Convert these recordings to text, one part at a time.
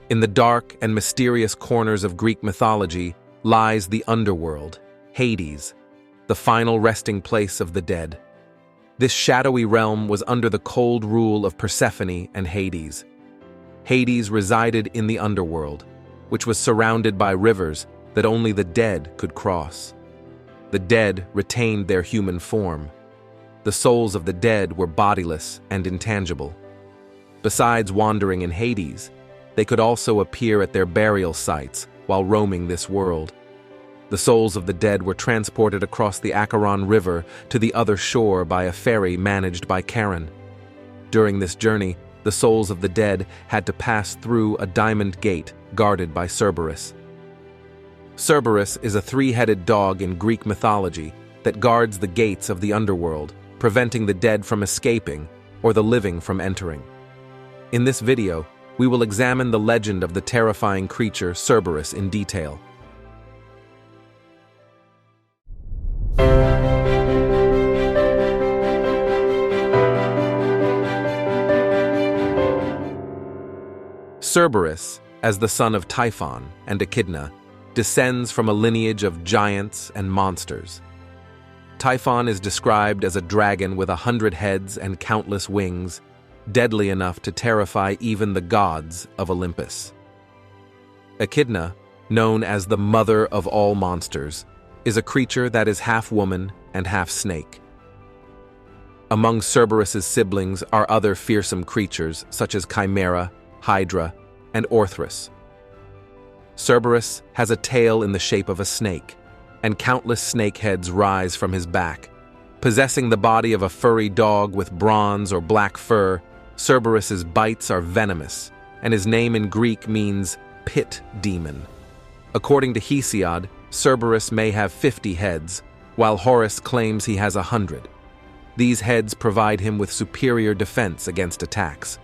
In the dark and mysterious corners of Greek mythology lies the Underworld, Hades, the final resting place of the dead. This shadowy realm was under the cold rule of Persephone and Hades. Hades resided in the Underworld, which was surrounded by rivers that only the dead could cross. The dead retained their human form. The souls of the dead were bodiless and intangible. Besides wandering in Hades, they could also appear at their burial sites while roaming this world. The souls of the dead were transported across the Acheron River to the other shore by a ferry managed by Charon. During this journey, the souls of the dead had to pass through a diamond gate guarded by Cerberus. Cerberus is a three-headed dog in Greek mythology that guards the gates of the underworld, preventing the dead from escaping or the living from entering. In this video, we will examine the legend of the terrifying creature Cerberus in detail. Cerberus, as the son of Typhon and Echidna, descends from a lineage of giants and monsters. Typhon is described as a dragon with 100 heads and countless wings, deadly enough to terrify even the gods of Olympus. Echidna, known as the mother of all monsters, is a creature that is half woman and half snake. Among Cerberus's siblings are other fearsome creatures such as Chimera, Hydra, and Orpheus. Cerberus has a tail in the shape of a snake, and countless snake heads rise from his back. Possessing the body of a furry dog with bronze or black fur, Cerberus's bites are venomous, and his name in Greek means pit demon. According to Hesiod, Cerberus may have 50 heads, while Horace claims he has 100. These heads provide him with superior defense against attacks.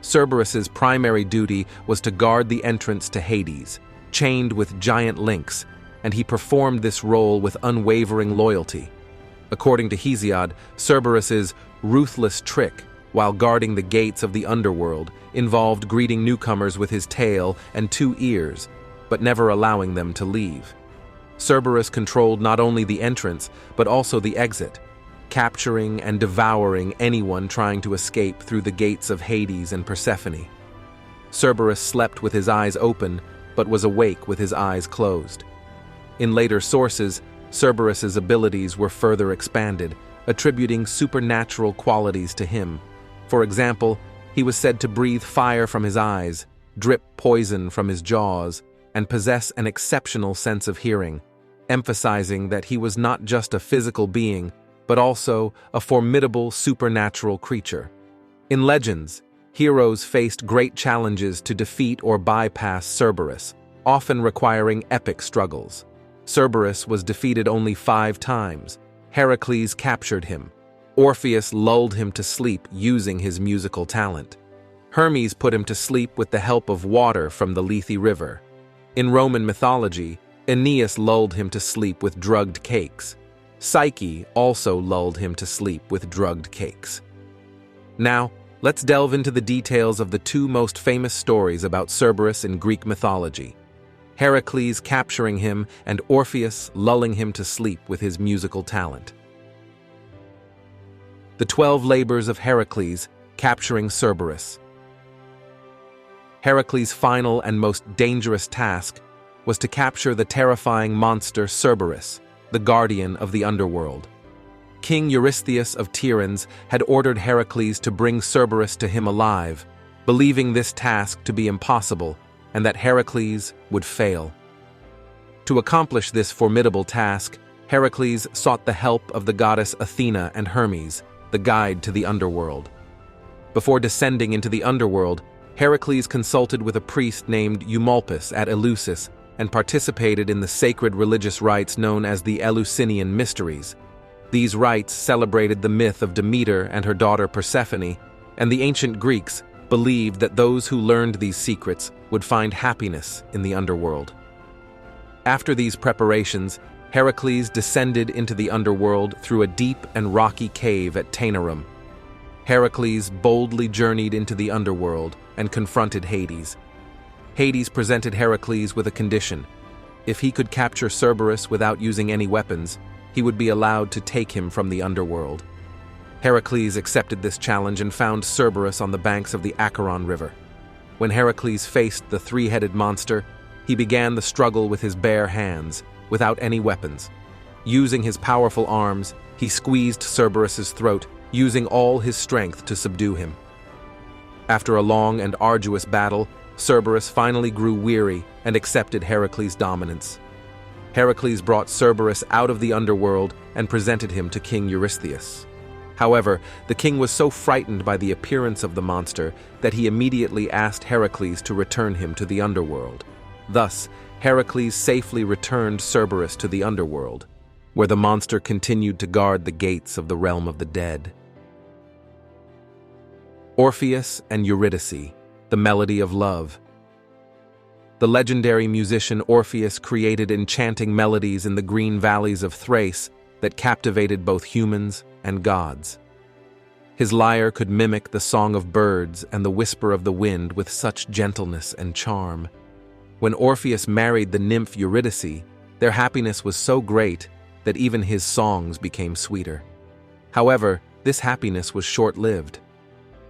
Cerberus's primary duty was to guard the entrance to Hades, chained with giant links, and he performed this role with unwavering loyalty. According to Hesiod, Cerberus's ruthless trick, while guarding the gates of the underworld, involved greeting newcomers with his tail and 2 ears, but never allowing them to leave. Cerberus controlled not only the entrance, but also the exit, capturing and devouring anyone trying to escape through the gates of Hades and Persephone. Cerberus slept with his eyes open, but was awake with his eyes closed. In later sources, Cerberus's abilities were further expanded, attributing supernatural qualities to him. For example, he was said to breathe fire from his eyes, drip poison from his jaws, and possess an exceptional sense of hearing, emphasizing that he was not just a physical being, but also a formidable supernatural creature. In legends, heroes faced great challenges to defeat or bypass Cerberus, often requiring epic struggles. Cerberus was defeated only 5 times. Heracles captured him. Orpheus lulled him to sleep using his musical talent. Hermes put him to sleep with the help of water from the Lethe River. In Roman mythology, Aeneas lulled him to sleep with drugged cakes. Psyche also lulled him to sleep with drugged cakes. Now, let's delve into the details of the 2 most famous stories about Cerberus in Greek mythology: Heracles capturing him and Orpheus lulling him to sleep with his musical talent. The 12 labors of Heracles capturing Cerberus. Heracles' final and most dangerous task was to capture the terrifying monster Cerberus, the guardian of the underworld. King Eurystheus of Tiryns had ordered Heracles to bring Cerberus to him alive, believing this task to be impossible and that Heracles would fail. To accomplish this formidable task, Heracles sought the help of the goddess Athena and Hermes, the guide to the underworld. Before descending into the underworld, Heracles consulted with a priest named Eumolpus at Eleusis and participated in the sacred religious rites known as the Eleusinian Mysteries. These rites celebrated the myth of Demeter and her daughter Persephone, and the ancient Greeks believed that those who learned these secrets would find happiness in the underworld. After these preparations, Heracles descended into the underworld through a deep and rocky cave at Taenarum. Heracles boldly journeyed into the underworld and confronted Hades. Hades presented Heracles with a condition. If he could capture Cerberus without using any weapons, he would be allowed to take him from the underworld. Heracles accepted this challenge and found Cerberus on the banks of the Acheron River. When Heracles faced the three-headed monster, he began the struggle with his bare hands, without any weapons. Using his powerful arms, he squeezed Cerberus's throat, using all his strength to subdue him. After a long and arduous battle, Cerberus finally grew weary and accepted Heracles' dominance. Heracles brought Cerberus out of the underworld and presented him to King Eurystheus. However, the king was so frightened by the appearance of the monster that he immediately asked Heracles to return him to the underworld. Thus, Heracles safely returned Cerberus to the underworld, where the monster continued to guard the gates of the realm of the dead. Orpheus and Eurydice, the melody of love. The legendary musician Orpheus created enchanting melodies in the green valleys of Thrace that captivated both humans and gods. His lyre could mimic the song of birds and the whisper of the wind with such gentleness and charm. When Orpheus married the nymph Eurydice, their happiness was so great that even his songs became sweeter. However, this happiness was short-lived.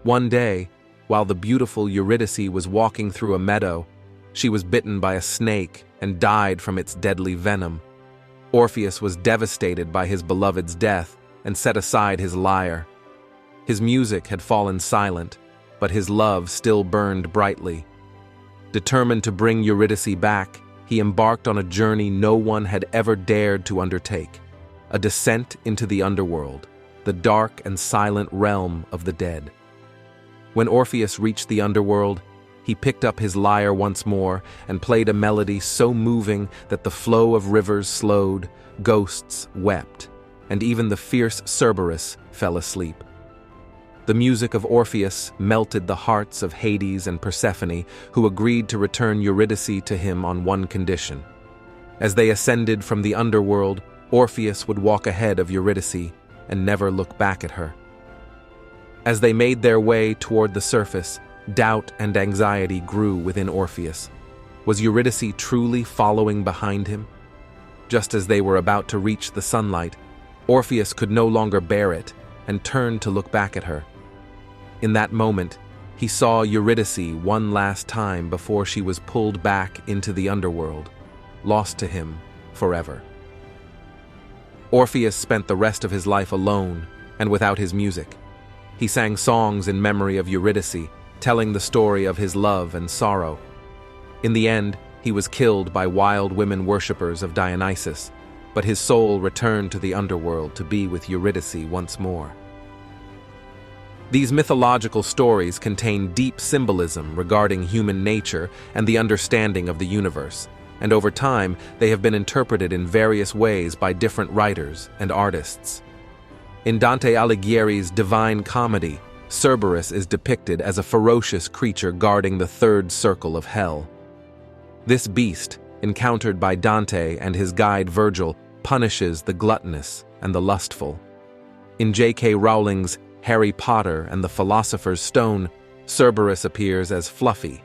One day, while the beautiful Eurydice was walking through a meadow, she was bitten by a snake and died from its deadly venom. Orpheus was devastated by his beloved's death and set aside his lyre. His music had fallen silent, but his love still burned brightly. Determined to bring Eurydice back, he embarked on a journey no one had ever dared to undertake, a descent into the underworld, the dark and silent realm of the dead. When Orpheus reached the underworld, he picked up his lyre once more and played a melody so moving that the flow of rivers slowed, ghosts wept, and even the fierce Cerberus fell asleep. The music of Orpheus melted the hearts of Hades and Persephone, who agreed to return Eurydice to him on one condition. As they ascended from the underworld, Orpheus would walk ahead of Eurydice and never look back at her. As they made their way toward the surface, doubt and anxiety grew within Orpheus. Was Eurydice truly following behind him? Just as they were about to reach the sunlight, Orpheus could no longer bear it and turned to look back at her. In that moment, he saw Eurydice one last time before she was pulled back into the underworld, lost to him forever. Orpheus spent the rest of his life alone and without his music. He sang songs in memory of Eurydice, telling the story of his love and sorrow. In the end, he was killed by wild women worshippers of Dionysus, but his soul returned to the underworld to be with Eurydice once more. These mythological stories contain deep symbolism regarding human nature and the understanding of the universe, and over time they have been interpreted in various ways by different writers and artists. In Dante Alighieri's Divine Comedy, Cerberus is depicted as a ferocious creature guarding the third circle of hell. This beast, encountered by Dante and his guide Virgil, punishes the gluttonous and the lustful. In J.K. Rowling's Harry Potter and the Philosopher's Stone, Cerberus appears as Fluffy.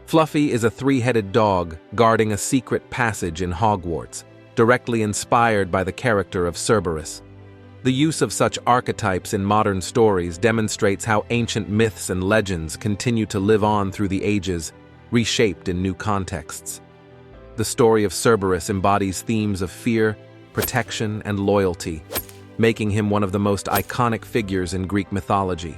Fluffy is a three-headed dog guarding a secret passage in Hogwarts, directly inspired by the character of Cerberus. The use of such archetypes in modern stories demonstrates how ancient myths and legends continue to live on through the ages, reshaped in new contexts. The story of Cerberus embodies themes of fear, protection, and loyalty, making him one of the most iconic figures in Greek mythology.